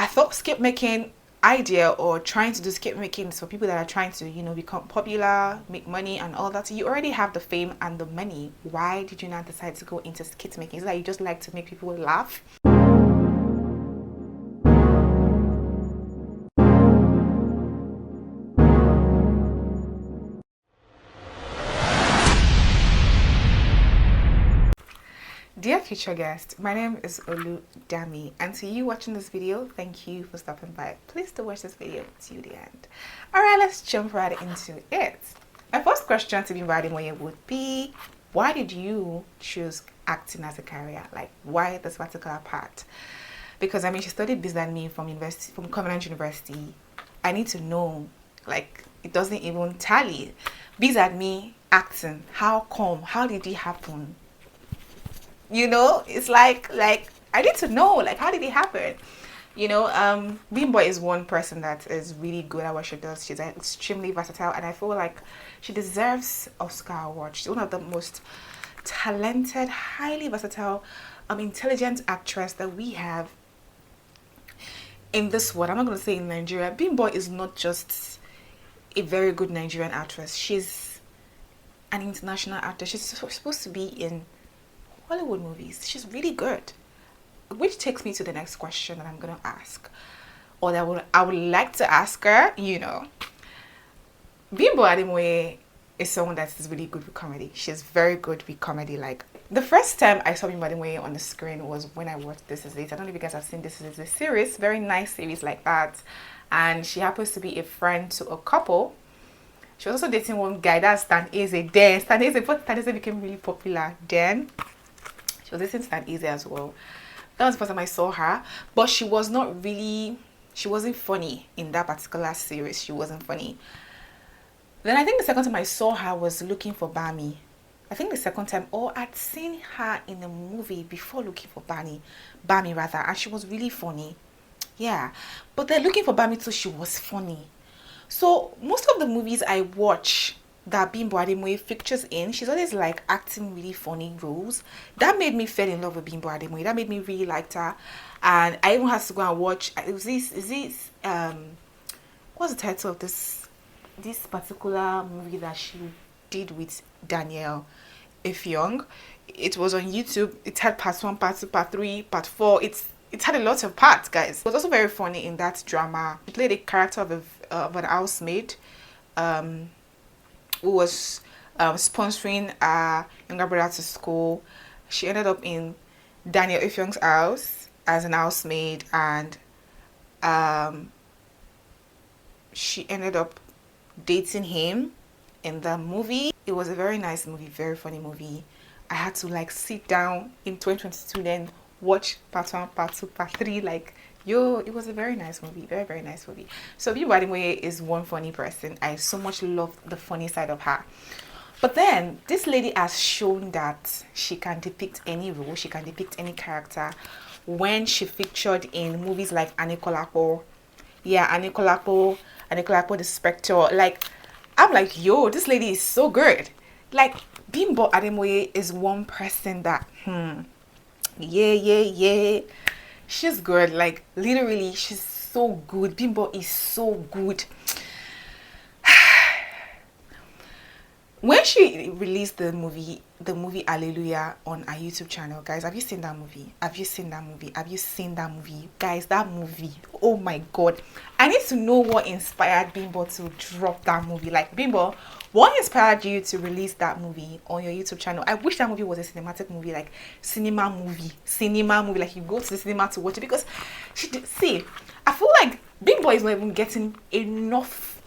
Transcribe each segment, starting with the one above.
I thought skip making idea or trying to do skip making is for people that are trying to, you know, become popular, make money and all that. So you already have the fame and the money. Why did you not decide to go into skit making? Is it that you just like to make people laugh? Dear future guest, my name is Olu Dami, and to you watching this video, thank you for stopping by. Please do watch this video to the end. Alright, let's jump right into it. My first question to Bimbo Ademoye would be, why did you choose acting as a career? Like, why this particular part? Because I mean, she studied business and me from Covenant University. I need to know, like, it doesn't even tally. Biz and me acting, how come? How did it happen? You know, it's like I need to know, like, how did it happen? You know, Bimbo is one person that is really good at what she does. She's extremely versatile, and I feel like she deserves Oscar award. She's one of the most talented, highly versatile, intelligent actress that we have in this world. I'm not going to say in Nigeria. Bimbo is not just a very good Nigerian actress. She's an international actress. She's supposed to be in Hollywood movies. She's really good. Which takes me to the next question that I'm going to ask. Or that I would like to ask her, you know. Bimbo Ademoye is someone that is really good with comedy. She's very good with comedy. Like, the first time I saw Bimbo Ademoye on the screen was when I watched This Is It. I don't know if you guys have seen This Is It, a series, very nice series like that. And she happens to be a friend to a couple. She was also dating one guy, that's Stan Eze. Then Stan Eze became really popular then. She was dating Stan Eze as well. That was the first time I saw her. But she wasn't funny in that particular series. She wasn't funny. Then I think the second time I saw her was Looking for Bami. I think the second time, I'd seen her in a movie before Looking for Bami rather, and she was really funny. Yeah. But then Looking for Bami too, she was funny. So most of the movies I watch that Bimbo Ademoye features in, she's always like acting really funny roles. That made me fall in love with Bimbo Ademoye. That made me really like her. And I even had to go and watch, what's the title of this particular movie that she did with Daniel Effiong? It was on YouTube. It had part 1, part 2, part 3, part 4. It had a lot of parts, guys. It was also very funny in that drama. She played a character of an housemaid who was sponsoring a younger brother to school. She ended up in Daniel Effiong's house as an housemaid, and she ended up dating him in the movie. It was a very nice movie, very funny movie. I had to like sit down in 2022 then watch part 1, part 2, part 3, like, it was a very nice movie, very, very nice movie. So Bimbo Ademoye is one funny person. I so much love the funny side of her. But then this lady has shown that she can depict any role, she can depict any character. When she featured in movies like Anikolapo, Anikolapo the Spectre, like, I'm like, yo, this lady is so good. Like, Bimbo Ademoye is one person that, yeah. She's good. Like, literally, she's so good. Bimbo is so good. When she released the movie Hallelujah on our YouTube channel, guys, have you seen that movie? Guys, that movie, oh my god. I need to know what inspired Bimbo to drop that movie. Like, Bimbo, what inspired you to release that movie on your YouTube channel? I wish that movie was a cinematic movie, like cinema movie, like you go to the cinema to watch it, because I feel like Bimbo is not even getting enough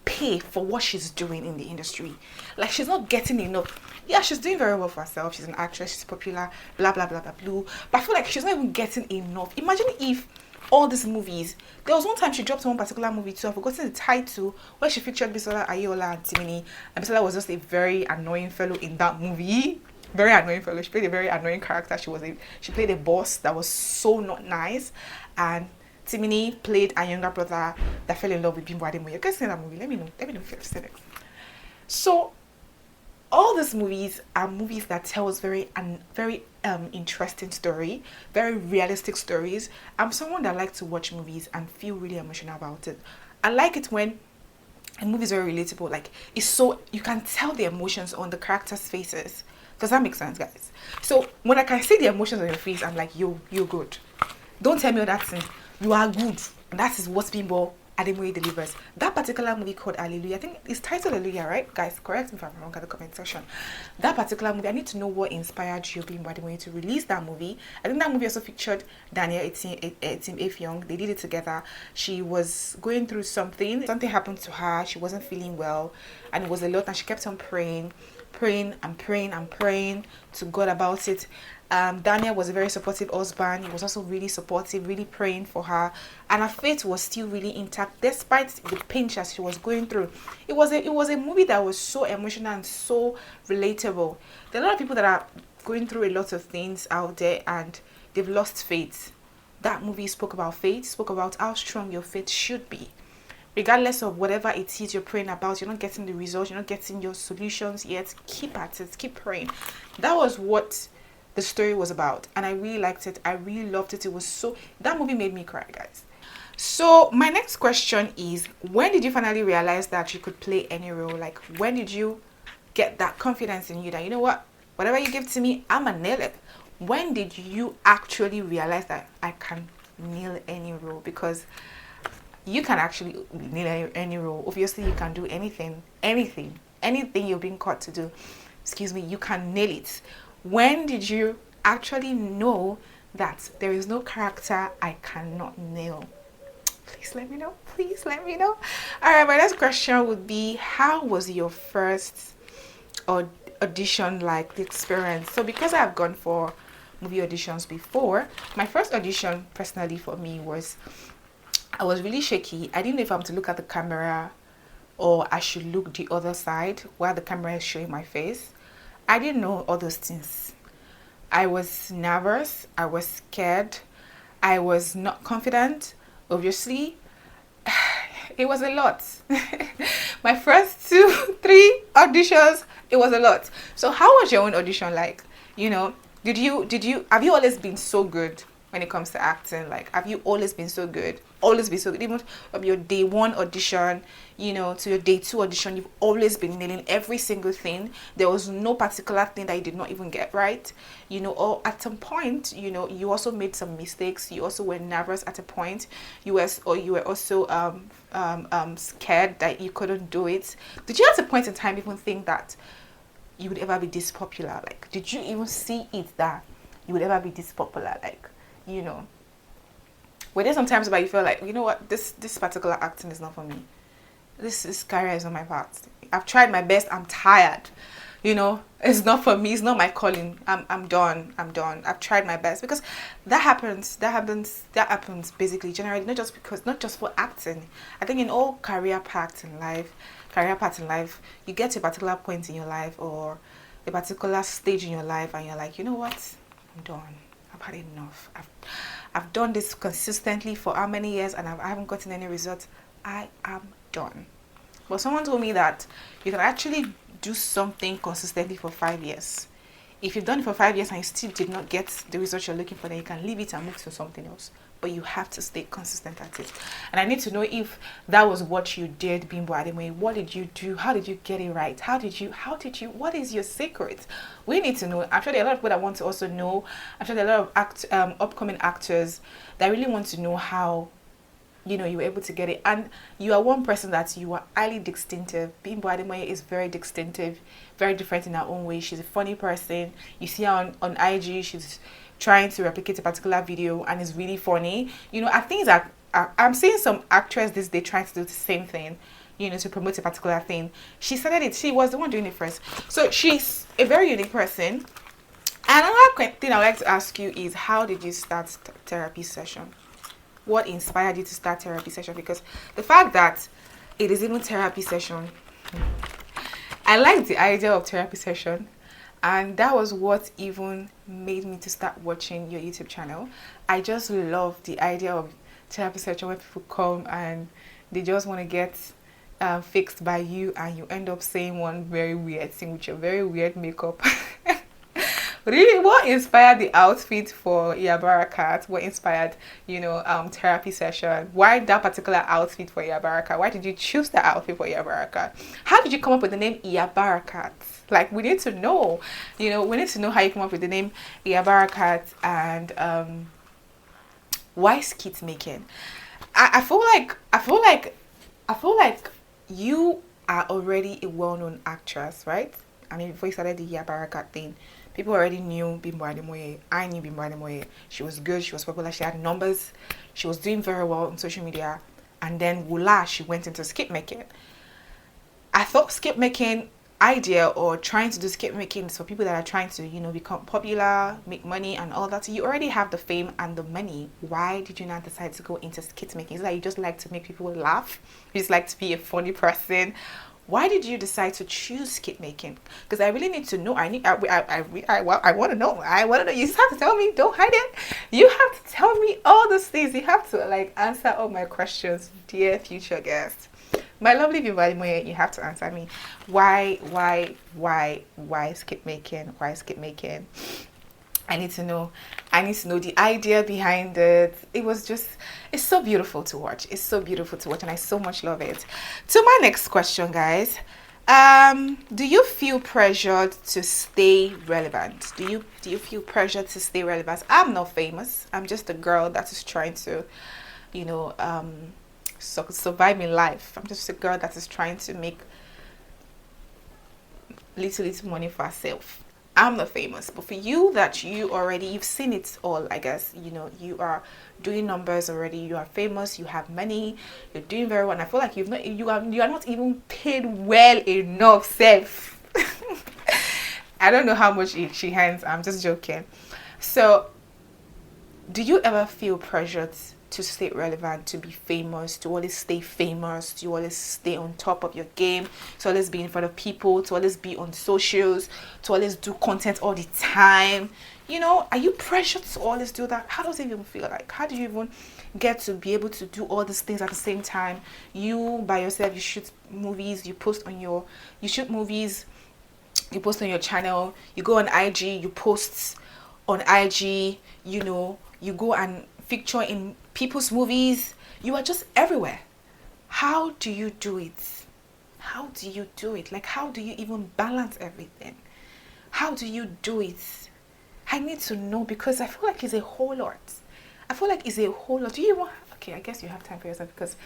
pay for what she's doing in the industry. Like, she's not getting enough. Yeah, she's doing very well for herself. She's an actress, she's popular, blah blah blah blah blah. But I feel like she's not even getting enough. Imagine if all these movies, there was one time she dropped one particular movie too, I've forgotten the title, where she featured Bisola Ayola and Timini, and Bisola was just a very annoying fellow in that movie. Very annoying fellow. She played a very annoying character. She played a boss that was so not nice, and Timini played a younger brother that fell in love with Bimbo Ademoye. You guys seen that movie? Let me know if you've seen it. So all these movies are movies that tell us very interesting story, very realistic stories. I'm someone that likes to watch movies and feel really emotional about it. I like it when a movie is very relatable. Like, it's so, you can tell the emotions on the characters' faces. Does that make sense, guys? So when I can see the emotions on your face, I'm like, you're good. Don't tell me all that thing. You are good. And that is what Bimbo Ademoye delivers. That particular movie called Hallelujah, I think it's titled Hallelujah, right? Guys, correct me if I'm wrong in the comment section. That particular movie, I need to know what inspired you, Bimbo Ademoye, to release that movie. I think that movie also featured Etim Effong. They did it together. She was going through something. Something happened to her. She wasn't feeling well. And it was a lot. And she kept on praying to God about it. Daniel was a very supportive husband. He was also really supportive, really praying for her, and her faith was still really intact despite the pain that she was going through. It was a movie that was so emotional and so relatable. There are a lot of people that are going through a lot of things out there and they've lost faith. That movie spoke about faith, spoke about how strong your faith should be. Regardless of whatever it is you're praying about, you're not getting the results, you're not getting your solutions yet, keep at it, keep praying. That was what the story was about, and I really liked it. I really loved it. It was so, that movie made me cry, guys. So my next question is, when did you finally realize that you could play any role? Like, when did you get that confidence in you that, you know what, whatever you give to me, I'm a nail it? When did you actually realize that I can nail any role? Because you can actually nail any role. Obviously, you can do anything you're being called to do. Excuse me, you can nail it. When did you actually know that there is no character I cannot nail? Please let me know. Please let me know. All right, my next question would be, how was your first audition, like, the experience? So because I've gone for movie auditions before, my first audition personally for me was, I was really shaky. I didn't know if I'm to look at the camera or I should look the other side while the camera is showing my face. I didn't know all those things. I was nervous. I was scared. I was not confident, obviously. It was a lot. My first 2-3 auditions, it was a lot. So how was your own audition like? You know, have you always been so good when it comes to acting? Like, have you always been so good? Always been so good? Even from your day 1 audition, you know, to your day 2 audition, you've always been nailing every single thing. There was no particular thing that you did not even get right, you know. Or at some point, you know, you also made some mistakes. You also were nervous at a point. You were also scared that you couldn't do it. Did you at a point in time even think that you would ever be this popular? Like, did you even see it that you would ever be this popular? Like, you know, were there some times where you felt like, you know what, this particular acting is not for me. This career is not my path. I've tried my best. I'm tired. You know, it's not for me. It's not my calling. I'm done. I've tried my best. Because that happens basically generally, not just for acting. I think in all career paths in life, you get to a particular point in your life or a particular stage in your life and you're like, you know what? I'm done. I've had enough. I've done this consistently for how many years and I haven't gotten any results. I am done. But someone told me that you can actually do something consistently for 5 years. If you've done it for 5 years and you still did not get the results you're looking for, then you can leave it and move to something else. But you have to stay consistent at it. And I need to know if that was what you did, Bimbo Ademoye. What did you do? How did you get it right? What is your secret? We need to know. I'm sure there are a lot of people that want to also know. I'm sure there are a lot of upcoming actors that really want to know how, you know, you were able to get it. And you are one person that you are highly distinctive. Bimbo Ademoye is very distinctive, very different in her own way. She's a funny person. You see her on IG, she's trying to replicate a particular video and it's really funny. You know, I think that I'm seeing some actors this day trying to do the same thing, you know, to promote a particular thing. She started it. She was the one doing it first. So she's a very unique person. And another thing I would like to ask you is, how did you start therapy session? What inspired you to start therapy session? Because the fact that it is even therapy session, I like the idea of therapy session, and that was what even made me to start watching your YouTube channel. I just love the idea of therapy session where people come and they just want to get fixed by you, and you end up saying one very weird thing with your very weird makeup. Really, what inspired the outfit for Iyabarakat? What inspired, therapy session? Why that particular outfit for Iyabarakat? Why did you choose that outfit for Iyabarakat? How did you come up with the name Iyabarakat? Like, we need to know. We need to know how you come up with the name Iyabarakat, and why skit making. I feel like you are already a well-known actress, right? I mean, before you started the Iyabarakat thing, people already knew Bimbo Ademoye. I knew Bimbo Ademoye. She was good. She was popular. She had numbers. She was doing very well on social media. And then, voila, she went into skit making. I thought skit making idea, or trying to do skit making, is for people that are trying to, become popular, make money and all that. So you already have the fame and the money. Why did you not decide to go into skit making? Is that you just like to make people laugh? You just like to be a funny person? Why did you decide to choose skit making? Because I really need to know. I want to know. I want to know. You just have to tell me. Don't hide it. You have to tell me all those things. You have to answer all my questions, dear future guest. My lovely Bimbo Ademoye, you have to answer me. Why skit making? Why skit making? I need to know. I need to know the idea behind it. It's so beautiful to watch. It's so beautiful to watch, and I so much love it. To my next question, guys. Do you feel pressured to stay relevant? Do you feel pressured to stay relevant? I'm not famous. I'm just a girl that is trying to, survive in life. I'm just a girl that is trying to make little money for herself. I'm not famous, but for you, that you've seen it all, I guess. You are doing numbers already. You are famous. You have money. You're doing very well. And I feel like you are not even paid well enough, self. I don't know how much she earns. I'm just joking. So, do you ever feel pressured to stay relevant, to be famous, to always stay famous, to always stay on top of your game, to always be in front of people, to always be on socials, to always do content all the time? Are you pressured to always do that? How does it even feel like? How do you even get to be able to do all these things at the same time? You by yourself, you shoot movies, you shoot movies, you post on your channel, you go on IG, you post on IG, you go and feature in people's movies. You are just everywhere. How do you do it? How do you do it? Like, how do you even balance everything? How do you do it? I need to know, because I feel like it's a whole lot. Do you even... Okay, I guess you have time for yourself, because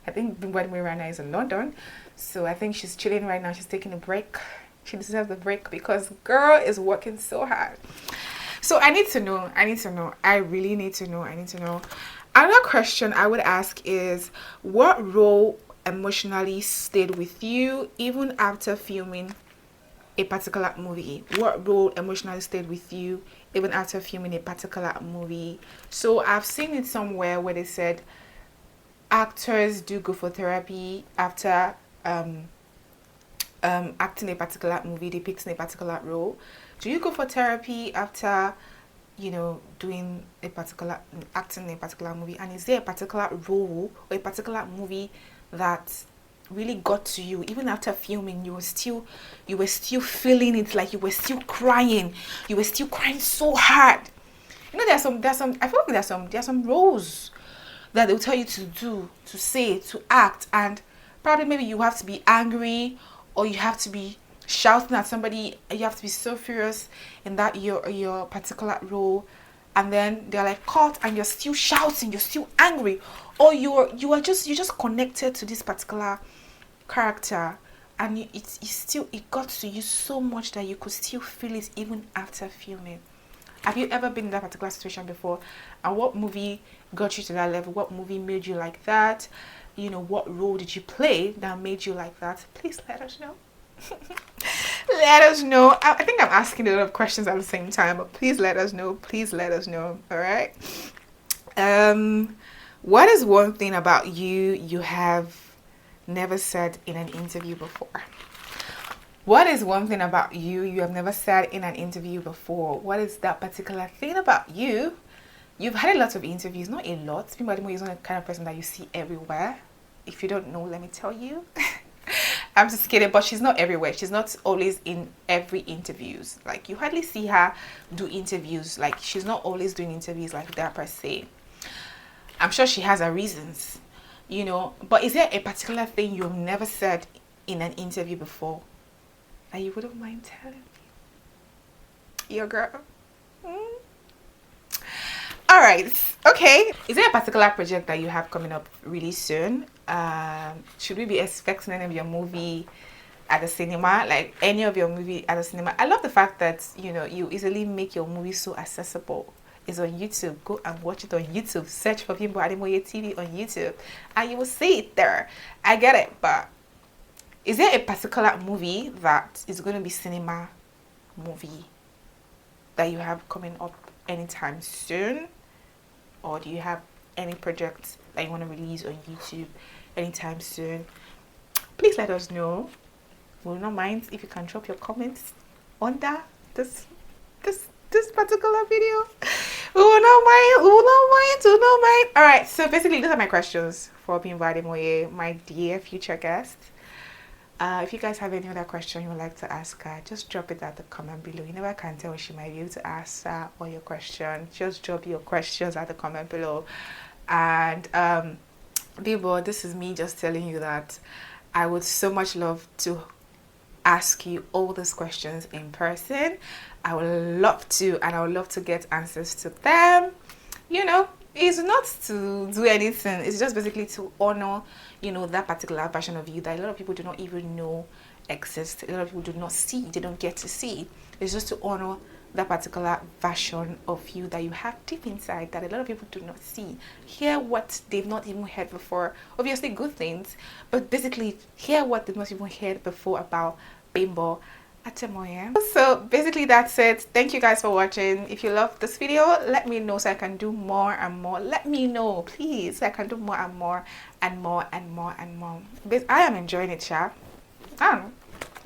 I think Bimbo Ademoye right now is in London. So I think she's chilling right now. She's taking a break. She deserves the break, because girl is working so hard. So I need to know. I really need to know. Another question I would ask is, what role emotionally stayed with you even after filming a particular movie? What role emotionally stayed with you even after filming a particular movie? So I've seen it somewhere where they said actors do go for therapy after acting a particular movie, depicting a particular role. Do you go for therapy after doing acting in a particular movie? And is there a particular role or a particular movie that really got to you? Even after filming, you were still feeling it, like you were still crying so hard. There's some I feel like there's some roles that they'll tell you to do, to say, to act, and probably maybe you have to be angry, or you have to be shouting at somebody. You have to be so furious in that your particular role, and then they're like, cut, and you're still shouting, you're still angry, or you're just connected to this particular character, and it got to you so much that you could still feel it even after filming. Have you ever been in that particular situation before? And what movie got you to that level? What movie made you like that? What role did you play that made you like that? Please let us know. Let us know. I think I'm asking a lot of questions at the same time, but please let us know. All right. What is one thing about you have never said in an interview before? What is one thing about you have never said in an interview before? What is that particular thing about you? You've had a lot of interviews, not a lot. Bimbo Ademoye is not the kind of person that you see everywhere. If you don't know, let me tell you. I'm just kidding, but she's not everywhere. She's not always in every interviews. Like, you hardly see her do interviews. Like, she's not always doing interviews like that per se. I'm sure she has her reasons, you know. But is there a particular thing you've never said in an interview before that you wouldn't mind telling me? Your girl. All right. Okay. Is there a particular project that you have coming up really soon? Should we be expecting any of your movie at the cinema? Like any of your movie at the cinema? I love the fact that, you know, you easily make your movie so accessible. It's on YouTube. Go and watch it on YouTube. Search for Bimbo Ademoye TV on YouTube and you will see it there. I get it, but is there a particular movie that is going to be cinema movie that you have coming up anytime soon? Or do you have any projects that you want to release on YouTube anytime soon? Please let us know. We will not mind if you can drop your comments under this particular video. We will not mind. We will not mind. We will not mind. All right. So basically, those are my questions for Bimbo Ademoye, my dear future guest. If you guys have any other question you would like to ask her, just drop it at the comment below. You never can tell when she might be able to answer all your questions. Just drop your questions at the comment below. And Bimbo, this is me just telling you that I would so much love to ask you all these questions in person. I would love to, and I would love to get answers to them. You know, it's not to do anything. It's just basically to honor, you know, that particular version of you that a lot of people do not even know exists. A lot of people do not see. They don't get to see. It's just to honor that particular version of you that you have deep inside that a lot of people do not see. Hear what they've not even heard before. Obviously good things, but basically hear what they've not even heard before about Bimbo Ademoye. So basically that's it. Thank you guys for watching. If you love this video, let me know so I can do more and more. Let me know, please, so I can do more and more and more and more and more. Because I am enjoying it, Sha. I don't know.